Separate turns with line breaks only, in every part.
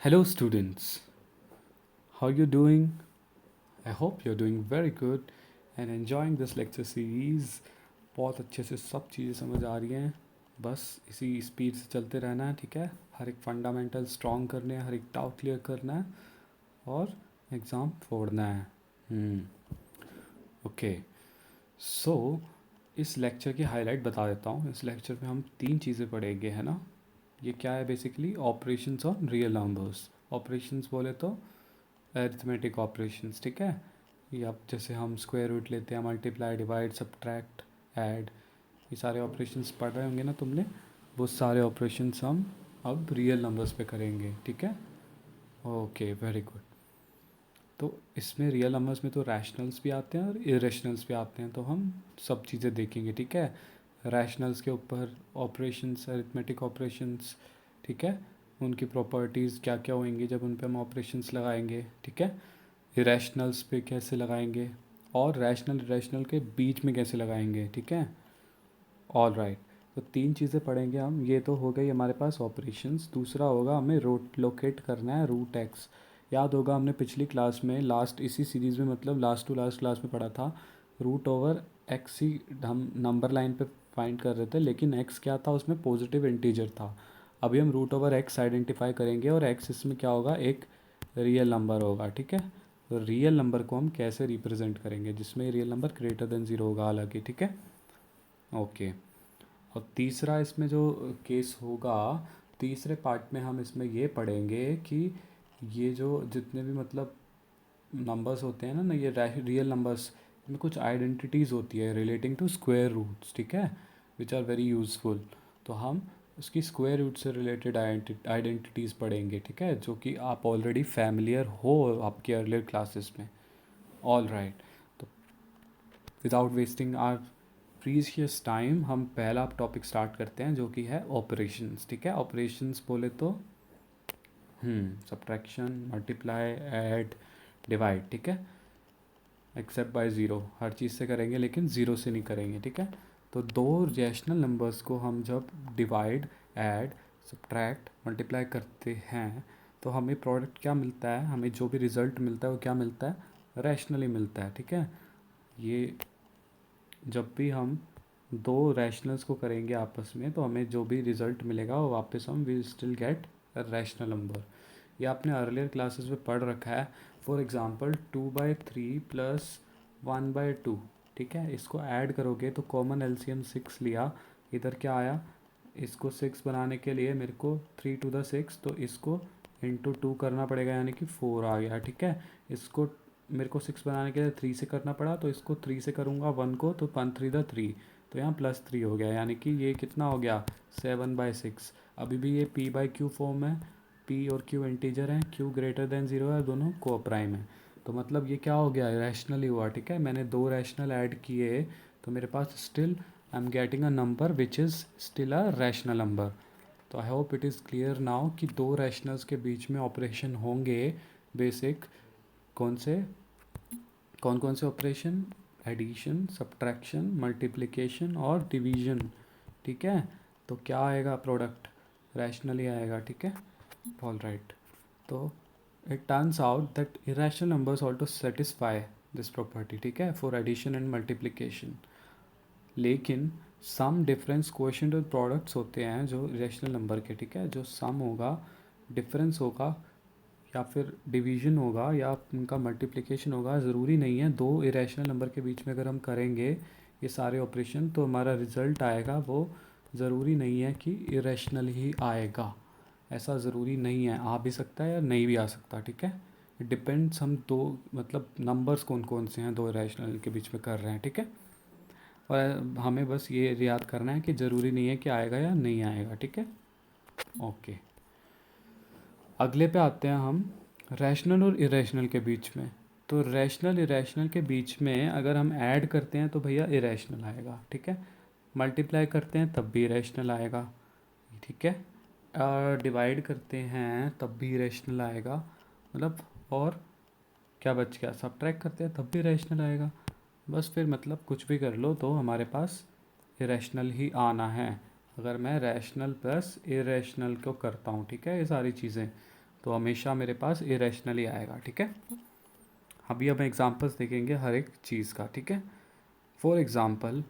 Hello, students. How you doing? I hope you're doing very good and enjoying this lecture series. बहुत अच्छे से सब चीज़ें समझ आ रही हैं. बस इसी स्पीड से चलते रहना है, ठीक है. हर एक फंडामेंटल स्ट्रॉन्ग करने हैं, हर एक डाउट क्लियर करना है और एग्ज़ाम फोड़ना है. ओके. सो इस लेक्चर की हाईलाइट बता देता हूँ. इस लेक्चर में हम 3 चीज़ें पढ़ेंगे, है ना. ये क्या है basically? Operations on real numbers. Operations बोले तो अरिथमेटिक ऑपरेशंस, ठीक है. ये अब जैसे हम स्क्वायर रूट लेते हैं, मल्टीप्लाई, डिवाइड, सब्ट्रैक्ट, ऐड, ये सारे ऑपरेशंस पढ़ रहे होंगे ना तुमने. वो सारे ऑपरेशंस हम अब रियल नंबर्स पे करेंगे, ठीक है. Okay, very good. तो इसमें रियल नंबर्स में तो रैशनल्स भी आते हैं और इरेशनल्स भी आते हैं, तो हम सब चीज़ें देखेंगे, ठीक है. रैशनल्स के ऊपर ऑपरेशंस, अरिथमेटिक ऑपरेशंस, ठीक है, उनकी प्रॉपर्टीज़ क्या क्या होंगी जब उन पे हम ऑपरेशंस लगाएंगे, ठीक है. इरेशनल्स पे कैसे लगाएंगे और रैशनल इरेशनल के बीच में कैसे लगाएंगे, ठीक है. All right. तो 3 चीज़ें पढ़ेंगे हम. ये तो हो गई हमारे पास ऑपरेशंस. दूसरा होगा हमें रूट लोकेट करना है, रूट एक्स. याद होगा हमने पिछली क्लास में, लास्ट इसी सीरीज़ में, मतलब लास्ट टू लास्ट क्लास में पढ़ा था. रूट ओवर एक्स ही हम नंबर लाइन पे फाइंड कर रहे थे, लेकिन एक्स क्या था उसमें? पॉजिटिव इंटीजर था. अभी हम रूट ओवर एक्स आइडेंटिफाई करेंगे और एक्स इसमें क्या होगा? एक रियल नंबर होगा, ठीक है. तो रियल नंबर को हम कैसे रिप्रेजेंट करेंगे जिसमें real number greater than zero होगा, हालांकि, ठीक है. ओके. और तीसरा इसमें जो केस होगा, तीसरे पार्ट में हम इसमें ये पढ़ेंगे कि ये जो जितने भी मतलब नंबर्स होते हैं ना ये रियल नंबर्स में कुछ आइडेंटिटीज़ होती है रिलेटिंग टू स्क्वायर रूट्स, ठीक है, विच आर वेरी यूज़फुल. तो हम उसकी स्क्वायर रूट से रिलेटेड आइडेंटिटीज़ पढ़ेंगे, ठीक है, जो कि आप ऑलरेडी फैमिलियर हो आपके अर्लियर क्लासेस में. All right. तो without wasting our precious time हम पहला टॉपिक स्टार्ट करते हैं, जो कि है ऑपरेशंस, ठीक है. ऑपरेशंस बोले तो सब्ट्रैक्शन, मल्टीप्लाई, ऐड, डिवाइड, ठीक है. एक्सेप्ट बाय ज़ीरो, हर चीज़ से करेंगे लेकिन ज़ीरो से नहीं करेंगे, ठीक है. तो दो रैशनल नंबर्स को हम जब डिवाइड, ऐड, सब्ट्रैक्ट, मल्टीप्लाई करते हैं तो हमें प्रोडक्ट क्या मिलता है? हमें जो भी रिज़ल्ट मिलता है वो क्या मिलता है? रैशनली मिलता है, ठीक है. ये जब भी हम दो रैशनल्स को करेंगे आपस में तो हमें जो भी रिज़ल्ट मिलेगा वो वापस हम will still get a rational number. ये आपने अर्लियर क्लासेस में पढ़ रखा है. फॉर एग्जांपल 2/3 प्लस 1/2, ठीक है. इसको ऐड करोगे तो कॉमन एलसीएम 6 लिया, इधर क्या आया? इसको 6 बनाने के लिए मेरे को 3 to the 6, तो इसको इंटू 2 करना पड़ेगा, यानी कि 4 आ गया, ठीक है. इसको मेरे को 6 बनाने के लिए 3 से करना पड़ा, तो इसको 3 से करूँगा 1 को, तो 1 3 3, तो यहाँ +3 हो गया, यानी कि ये कितना हो गया? 7/6. अभी भी ये p/q फॉर्म है. p और q इंटीजर हैं, q ग्रेटर देन ज़ीरो है, दोनों को प्राइम है. तो ये क्या हो गया? रैशनली हुआ, ठीक है. मैंने दो रैशनल ऐड किए तो मेरे पास still I am getting a number which is still a rational number. तो I hope it is clear now कि दो रैशनल्स के बीच में ऑपरेशन होंगे बेसिक. कौन से कौन कौन से ऑपरेशन? एडिशन, सब्ट्रैक्शन, मल्टीप्लिकेशन और डिवीजन, ठीक है. तो क्या आएगा? प्रोडक्ट रैशनली आएगा, ठीक है. All right. तो it turns out that irrational numbers also satisfy this property, ठीक है, फॉर एडिशन एंड मल्टीप्लिकेशन. लेकिन सम डिफरेंस कोएफिशिएंट और प्रोडक्ट्स होते हैं जो इरेशनल नंबर के, ठीक है. जो सम होगा, डिफरेंस होगा, या फिर डिवीजन होगा, या उनका मल्टीप्लिकेशन होगा, ज़रूरी नहीं है. दो इरेशनल नंबर के बीच में अगर हम करेंगे ये सारे ऑपरेशन तो हमारा रिज़ल्ट आएगा वो ज़रूरी नहीं है कि इरेशनल ही आएगा. ऐसा ज़रूरी नहीं है, आ भी सकता है या नहीं भी आ सकता, ठीक है. इट डिपेंड्स हम दो मतलब नंबर्स कौन कौन से हैं दो इरेशनल के बीच में कर रहे हैं, ठीक है. और हमें बस ये याद करना है कि ज़रूरी नहीं है कि आएगा या नहीं आएगा, ठीक है. ओके. अगले पे आते हैं हम, रैशनल और इरेशनल के बीच में. तो रैशनल इरेशनल के बीच में अगर हम ऐड करते हैं तो भैया इरेशनल आएगा, ठीक है. मल्टीप्लाई करते हैं तब भी इरेशनल आएगा, ठीक है. डिवाइड करते हैं तब भी इरेशनल आएगा, मतलब. और क्या बच गया? सब्ट्रैक्ट करते हैं तब भी इरेशनल आएगा. बस फिर मतलब कुछ भी कर लो तो हमारे पास इरेशनल ही आना है. अगर मैं रैशनल प्लस इरेशनल को करता हूँ, ठीक है, ये सारी चीज़ें. तो हमेशा मेरे पास इरेशनल ही आएगा, ठीक है। अभी हम एग्जांपल्स देखेंगे हर एक चीज़ का, ठीक है। फॉर एग्ज़ाम्पल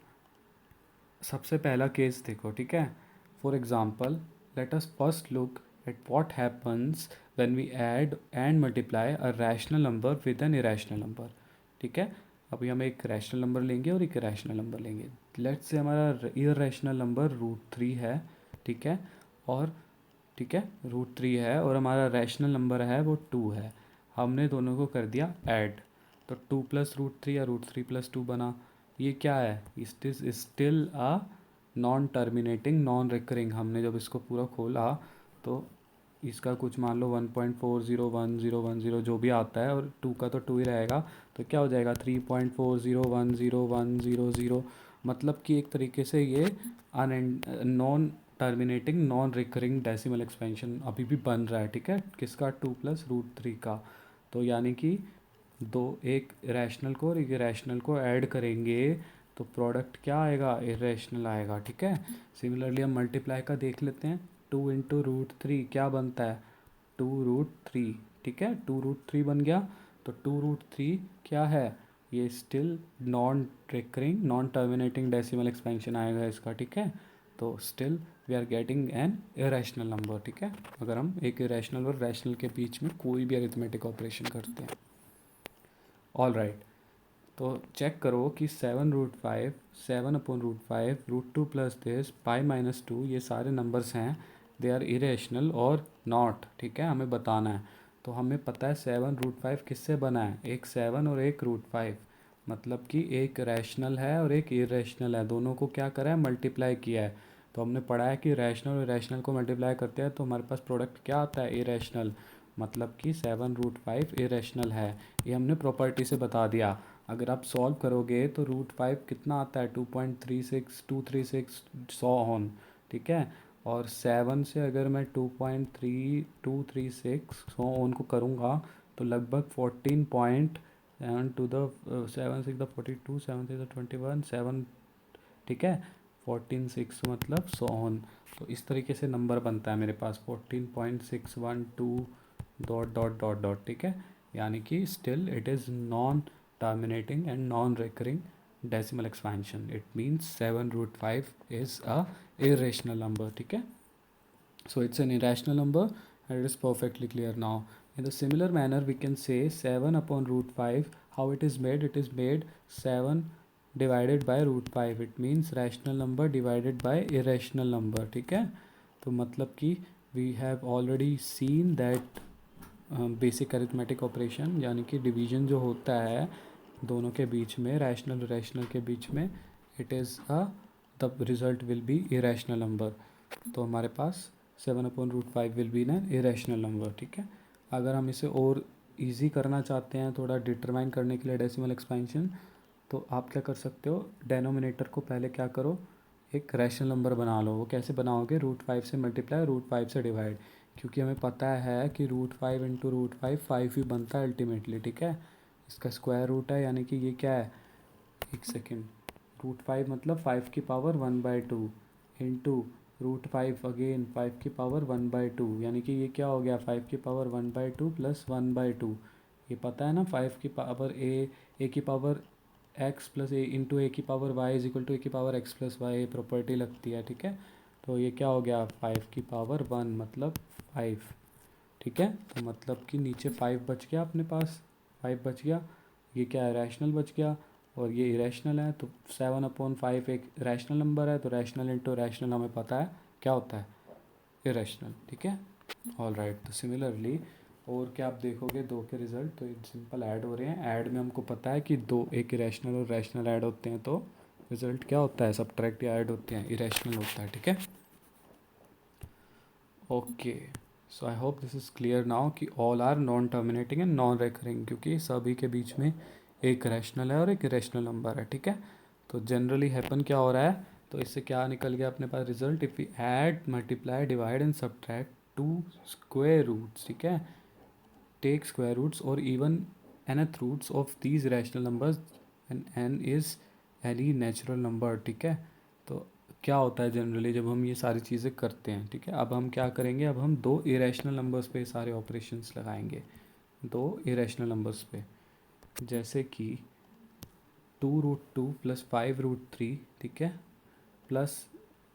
सबसे पहला केस देखो, ठीक है। For example let us first look at what happens when we add and multiply a rational number with an irrational number, ठीक है। अभी हम एक रैशनल नंबर लेंगे और एक इरेशनल नंबर लेंगे। लेट्स से हमारा इरेशनल नंबर √3 है, ठीक है। और ठीक है, √3 है और हमारा रैशनल नंबर है वो 2 है। हमने दोनों को कर दिया ऐड, तो 2 + √3 या √3 + 2 बना। ये क्या है, it is still a non terminating non recurring. हमने जब इसको पूरा खोला तो इसका कुछ मान लो 1.401010 जो भी आता है, और 2 का तो 2 ही रहेगा, तो क्या हो जाएगा 3.40101000। मतलब कि एक तरीके से ये non terminating non recurring decimal expansion अभी भी बन रहा है, ठीक है। किसका, 2 + √3 का। तो यानी कि दो, एक रैशनल को और एक इरेशनल को ऐड करेंगे तो प्रोडक्ट क्या आएगा, इरेशनल आएगा, ठीक है। सिमिलरली हम मल्टीप्लाई का देख लेते हैं। 2 × √3 क्या बनता है, 2√3, ठीक है। 2√3 बन गया, तो 2√3 क्या है, ये still non recurring non terminating decimal expansion आएगा इसका, ठीक है। तो still we are getting an irrational number, ठीक है। अगर हम एक इरेशनल और रैशनल के बीच में कोई भी अरिथमेटिक ऑपरेशन करते हैं। ऑल राइट, तो चेक करो कि 7√5, 7/√5, √2 + दिस, π-2, ये सारे नंबर्स हैं, दे आर इरेशनल और नॉट, ठीक है। हमें बताना है। तो हमें पता है 7√5 किससे बना है, एक 7 और एक √5, मतलब कि एक रैशनल है और एक इरेशनल है, दोनों को क्या करा है, मल्टीप्लाई किया है। तो हमने पढ़ा है कि रैशनल और इरेशनल को मल्टीप्लाई करते हैं तो हमारे पास प्रोडक्ट क्या आता है, इरेशनल। मतलब कि 7√5 इरेशनल है, ये हमने प्रॉपर्टी से बता दिया। अगर आप सॉल्व करोगे तो √5 कितना आता है, 2.36236 100 ऑन, ठीक है। और 7 से अगर मैं 2.3236 100 ऑन को करूँगा तो लगभग 14 पॉइंट 7 6 42 7 6 21 7, ठीक है। 14 6 मतलब 100 ऑन। तो इस तरीके से नंबर बनता है मेरे पास 14.612 डॉट डॉट डॉट डॉट, ठीक है। यानी कि still it is non terminating and non-recurring decimal expansion. It means 7√5 is a irrational number, ठीक है। So it's an irrational number and it is perfectly clear now. In the similar manner we can say 7/√5, how it is made, it is made 7 divided by √5, it means rational number divided by irrational number, ठीक है। तो मतलब कि we have already seen that basic arithmetic operation यानी कि division जो होता है दोनों के बीच में, रैशनल रैशनल के बीच में, it is the result will be irrational number. तो हमारे पास 7/√5 विल बी न इरेशनल नंबर, ठीक है। अगर हम इसे और इजी करना चाहते हैं, थोड़ा डिटरमाइन करने के लिए डेसिमल एक्सपेंशन, तो आप क्या कर सकते हो, डेनोमिनेटर को पहले क्या करो, एक रैशनल नंबर बना लो। वो कैसे बनाओगे, √5 से मल्टीप्लाई, √5 से डिवाइड, क्योंकि हमें पता है कि √5 × √5 5 ही बनता है अल्टीमेटली, ठीक है। इसका स्क्वायर रूट है, यानी कि ये क्या है, एक सेकेंड, √5 मतलब 5⁻1/2 इंटू √5 अगेन 5⁻1/2, यानी कि ये क्या हो गया 5⁻1/2 + 1/2। ये पता है ना, 5 की power a + a × a⁻y = a property लगती है, ठीक है। तो ये क्या हो गया 5⁻1 मतलब 5, ठीक है। तो मतलब कि नीचे 5 बच गया अपने पास, 5 बच गया, ये क्या है, रैशनल बच गया और ये इरेशनल है। तो 7/5 एक रैशनल नंबर है, तो रैशनल इंटू रैशनल हमें पता है क्या होता है, इरेशनल, ठीक है। ऑल राइट, तो सिमिलरली और क्या आप देखोगे दो के रिजल्ट, तो सिंपल ऐड हो रहे हैं। ऐड में हमको पता है कि दो, एक इरेशनल और रैशनल ऐड होते हैं तो रिजल्ट क्या होता है, सब्ट्रैक्ट या ऐड होते हैं, इरेशनल होता है, ठीक है। Okay, so I hope this is clear now कि all are non terminating and non recurring, क्योंकि सभी के बीच में एक रैशनल है और एक इरेशनल नंबर है, ठीक है। तो जनरली हैपन क्या हो रहा है, तो इससे क्या निकल गया अपने पास result, if we add multiply divide and subtract two square roots, ठीक है, take square roots or even nth roots of these rational numbers and n is any natural number, ठीक है। तो क्या होता है जनरली जब हम ये सारी चीज़ें करते हैं, ठीक है। अब हम क्या करेंगे, अब हम दो इरेशनल नंबर्स पे सारे ऑपरेशंस लगाएंगे, दो इरेशनल नंबर्स पे, जैसे कि 2√2 प्लस 5√3, ठीक है, प्लस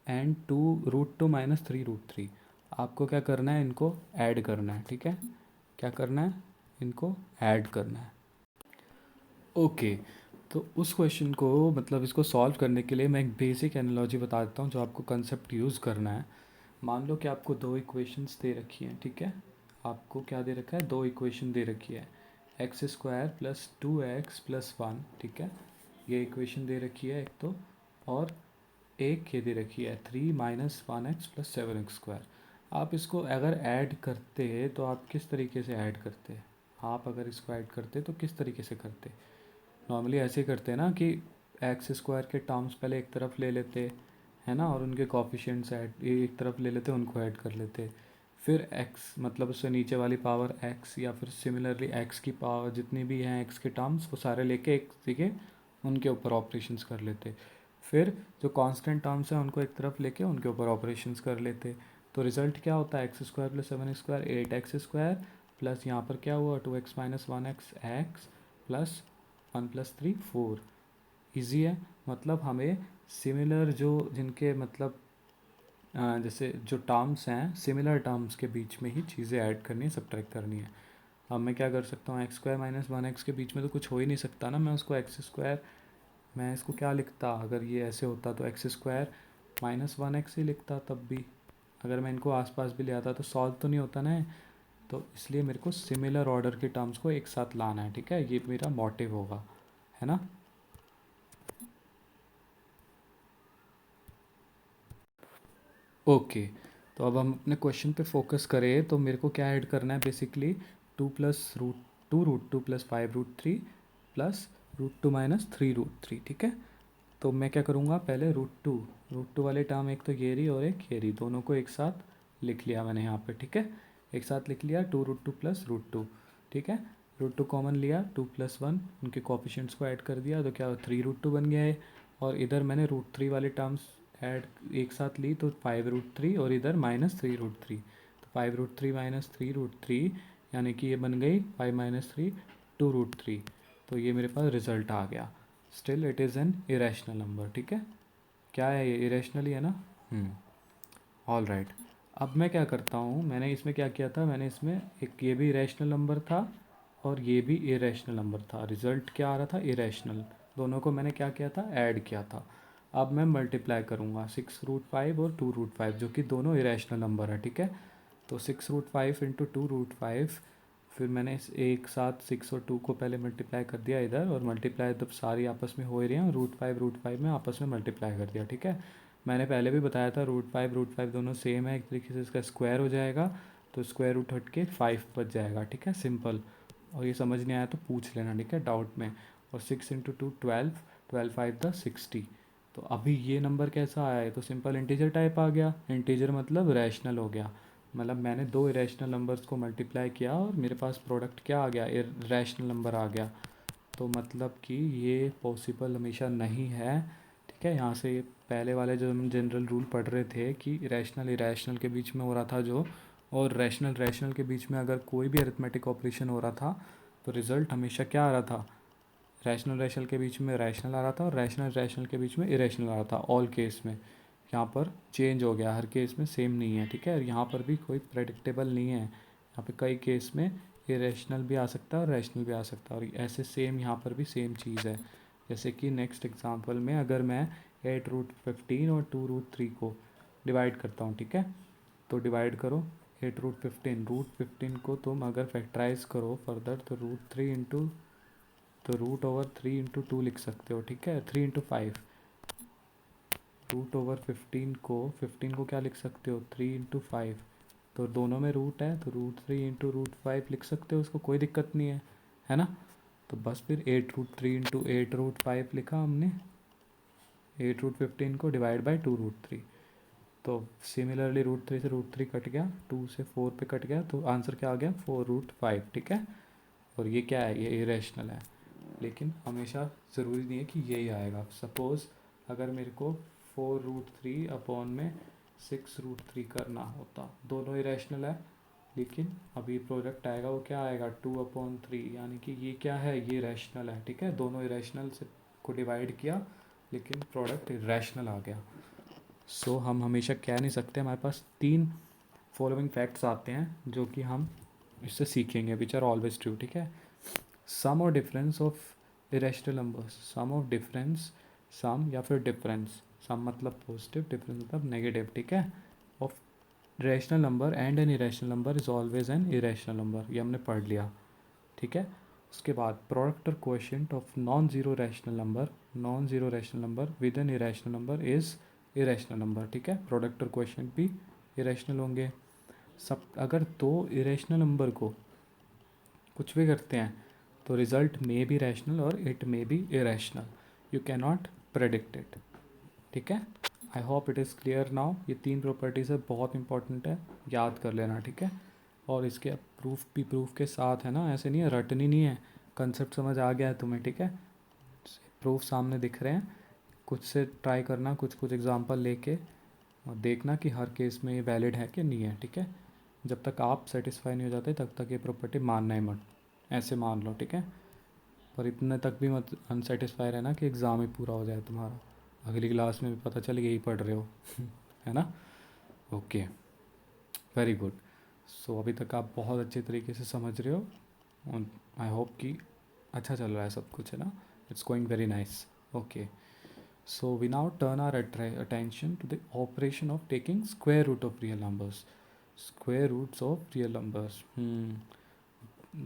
एंड 2√2 माइनस 3√3। आपको क्या करना है, इनको ऐड करना है, ठीक है। क्या करना है, इनको ऐड करना है। ओके, तो उस क्वेश्चन को मतलब इसको सॉल्व करने के लिए मैं एक बेसिक एनालॉजी बता देता हूँ जो आपको कंसेप्ट यूज़ करना है। मान लो कि आपको दो इक्वेशंस दे रखी हैं, ठीक है। आपको क्या दे रखा है, दो इक्वेशन दे रखी है, x² प्लस 2x प्लस 1, ठीक है। ये इक्वेशन दे रखी है एक तो, और एक ये दे रखी है 3 माइनस 1x प्लस 7x²। आप इसको अगर ऐड करते तो आप किस तरीके से ऐड करते, आप अगर इसको ऐड करते तो किस तरीके से करते। नॉर्मली ऐसे करते हैं ना कि x² के टर्म्स पहले एक तरफ ले लेते है ना, और उनके कॉफिशिएंट्स ऐड एक तरफ ले लेते, उनको ऐड कर लेते, फिर x मतलब उससे नीचे वाली पावर x, या फिर सिमिलरली x की पावर जितनी भी हैं x के टर्म्स वो सारे लेके एक जगह उनके ऊपर ऑपरेशंस कर लेते, फिर जो कांस्टेंट टर्म्स हैं उनको एक तरफ लेके उनके ऊपर ऑपरेशंस कर लेते। तो रिजल्ट क्या होता है, x² plus 7x² 8x² plus यहाँ पर क्या हुआ 2x minus 1x x plus 1 plus 3 4। Easy है, मतलब हमें सिमिलर जो जिनके मतलब जैसे जो टर्म्स हैं सिमिलर टर्म्स के बीच में ही चीज़ें ऐड करनी है, सब्ट्रैक्ट करनी है। अब मैं क्या कर सकता हूँ, x² माइनस 1x के बीच में तो कुछ हो ही नहीं सकता ना, मैं उसको x², मैं इसको क्या लिखता, अगर ये ऐसे होता तो x² माइनस 1x ही लिखता, तब भी अगर मैं इनको आसपास भी ले आता तो सॉल्व तो नहीं होता ना। तो इसलिए मेरे को सिमिलर ऑर्डर के टर्म्स को एक साथ लाना है, ठीक है, ये मेरा मोटिव होगा, है ना। ओके, तो अब हम अपने क्वेश्चन पे फोकस करें तो मेरे को क्या ऐड करना है बेसिकली, 2 प्लस 5√3 प्लस √2 माइनस 3√3, ठीक है। तो मैं क्या करूँगा, पहले √2 वाले टर्म एक तो ये रही और एक ये रही, दोनों को एक साथ लिख लिया मैंने यहाँ पे, ठीक है। एक साथ लिख लिया 2√2 प्लस √2, ठीक है। √2 कॉमन लिया, 2 प्लस 1 उनके कॉफिशेंट्स को ऐड कर दिया तो क्या 3√2 बन गया है। और इधर मैंने √3 वाले टर्म्स ऐड एक साथ ली तो 5√3, और इधर माइनस 3√3, तो 5√3 माइनस 3√3 यानी कि ये बन गई 5 माइनस 3 2√3। तो ये मेरे पास रिजल्ट आ गया। Still it is an irrational number, ठीक है। क्या है ये, इरेशनल ही है ना। All right. अब मैं क्या करता हूँ, मैंने इसमें क्या किया था, मैंने इसमें एक ये भी इरेशनल नंबर था और ये भी इरेशनल नंबर था, रिजल्ट क्या आ रहा था इरेशनल, दोनों को मैंने क्या किया था, ऐड किया था। अब मैं मल्टीप्लाई करूँगा 6√5 और 2√5 जो कि दोनों इरेशनल नंबर है, ठीक है। तो 6√5 इंटू 2√5, फिर मैंने इस एक साथ 6 और 2 को पहले मल्टीप्लाई कर दिया इधर, और मल्टीप्लाई तब सारी आपस में हो ही रही हैं, √5 में आपस में मल्टीप्लाई कर दिया, ठीक है। मैंने पहले भी बताया था √5 दोनों सेम है, एक तरीके से इसका स्क्वायर हो जाएगा तो स्क्वायर रूट हट के 5 बच जाएगा, ठीक है, सिंपल। और ये समझ नहीं आया तो पूछ लेना, ठीक है, डाउट में। और 6 इंटू 2 12, 12 5 60। तो अभी ये नंबर कैसा आया है, तो सिंपल इंटीजर टाइप आ गया, इंटीजर मतलब रैशनल हो गया, मतलब मैंने दो इरेशनल नंबर्स को मल्टीप्लाई किया और मेरे पास प्रोडक्ट क्या आ गया, रैशनल नंबर आ गया। तो मतलब कि ये पॉसिबल हमेशा नहीं है, ठीक है। यहाँ से पहले वाले जो हम जनरल रूल पढ़ रहे थे कि रैशनल इरेशनल के बीच में हो रहा था जो, और रैशनल रैशनल के बीच में अगर कोई भी अरिथमेटिक ऑपरेशन हो रहा था तो रिज़ल्ट हमेशा क्या आ रहा था, रैशनल रैशनल के बीच में रैशनल आ रहा था और रैशनल रैशनल के बीच में इरेशनल आ रहा था, ऑल केस में। यहाँ पर चेंज हो गया, हर केस में सेम नहीं है, ठीक है। और यहाँ पर भी कोई प्रेडिक्टेबल नहीं है, यहाँ पे कई केस में इरेशनल भी आ सकता है और रैशनल भी आ सकता है, और ऐसे सेम यहाँ पर भी सेम चीज़ है। जैसे कि नेक्स्ट एग्जांपल में अगर मैं 8√15 और 2√3 को डिवाइड करता हूँ, ठीक है, तो डिवाइड करो 8√15 को तुम अगर फैक्टराइज करो फर्दर तो √3 इंटू, तो √3 इंटू 2 लिख सकते हो, ठीक है, 3 इंटू 5। √15 को 15 को क्या लिख सकते हो, 3 इंटू 5, तो दोनों में रूट है तो √3 इंटू √5 लिख सकते हो, उसको कोई दिक्कत नहीं है ना। तो बस फिर 8√3 इंटू 8√5 लिखा हमने, 8√15 को डिवाइड बाई 2√3। तो सिमिलरली √3 से √3 कट गया, 2 से 4 पे कट गया, तो आंसर क्या आ गया 4√5, ठीक है। और ये क्या है, ये इरेशनल है, लेकिन हमेशा ज़रूरी नहीं है कि यही आएगा। सपोज़ अगर मेरे को 4√3 अपॉन में 6√3 करना होता। दोनों इरेशनल है, लेकिन अभी प्रोडक्ट आएगा वो क्या आएगा 2/3, यानी कि ये क्या है, ये रैशनल है। ठीक है, दोनों इरेशनल से को डिवाइड किया लेकिन प्रोडक्ट रैशनल आ गया। सो हम हमेशा कह नहीं सकते, हमारे पास 3 फॉलोइंग फैक्ट्स आते हैं जो कि हम इससे सीखेंगे, विच आर ऑलवेज ट्रू। ठीक है, सम और difference of irrational numbers, sum of difference, sum या फिर डिफरेंस, सम मतलब पॉजिटिव, डिफरेंस मतलब नेगेटिव। ठीक है, of rational number and N irrational number is always an irrational number, ये हमने पढ़ लिया। ठीक है, उसके बाद प्रोडक्ट और coefficient of non zero rational number, non zero rational number with an irrational number is irrational number. ठीक है, प्रोडक्ट और कोएफिशिएंट भी इरेशनल होंगे। सब अगर दो इरेशनल नंबर को कुछ भी करते हैं तो रिजल्ट मे बी रैशनल और it may be irrational, you can not predict it. ठीक है, आई hope it is clear now. ये 3 प्रॉपर्टीज़ है, बहुत इंपॉर्टेंट है, याद कर लेना। ठीक है, और इसके प्रूफ भी प्रूफ के साथ है ना, ऐसे नहीं है, रटनी नहीं है। कंसेप्ट समझ आ गया है तुम्हें? ठीक है, प्रूफ सामने दिख रहे हैं, कुछ से ट्राई करना, कुछ कुछ एग्जांपल लेके, और देखना कि हर केस में ये वैलिड है कि नहीं है। ठीक है, जब तक आप सेटिस्फाई नहीं हो जाते तब तक ये प्रॉपर्टी मानना ही मत, ऐसे मान लो। ठीक है, पर इतने तक भी मत अनसेटिस्फाई रहना कि एग्ज़ाम ही पूरा हो जाए तुम्हारा, अगली क्लास में भी पता चले यही पढ़ रहे हो है ना। Okay, very good. सो अभी तक आप बहुत अच्छे तरीके से समझ रहे हो और आई होप कि अच्छा चल रहा है सब कुछ, है ना, it's going very nice. Okay, so we now turn our attention to the operation of taking square root of real numbers, square roots of real numbers।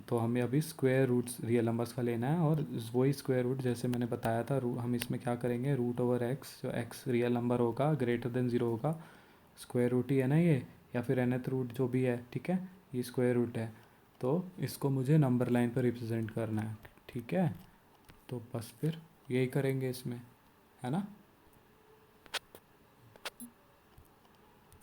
तो हमें अभी स्क्वायर रूट्स रियल नंबर्स का लेना है, और वही स्क्वायर रूट जैसे मैंने बताया था, हम इसमें क्या करेंगे, रूट ओवर एक्स, जो एक्स रियल नंबर होगा ग्रेटर देन 0 होगा, स्क्वायर रूट ही है ना ये, या फिर nth रूट जो भी है। ठीक है, ये स्क्वायर रूट है, तो इसको मुझे नंबर लाइन पर रिप्रेजेंट करना है। ठीक है, तो बस फिर यही करेंगे इसमें, है ना।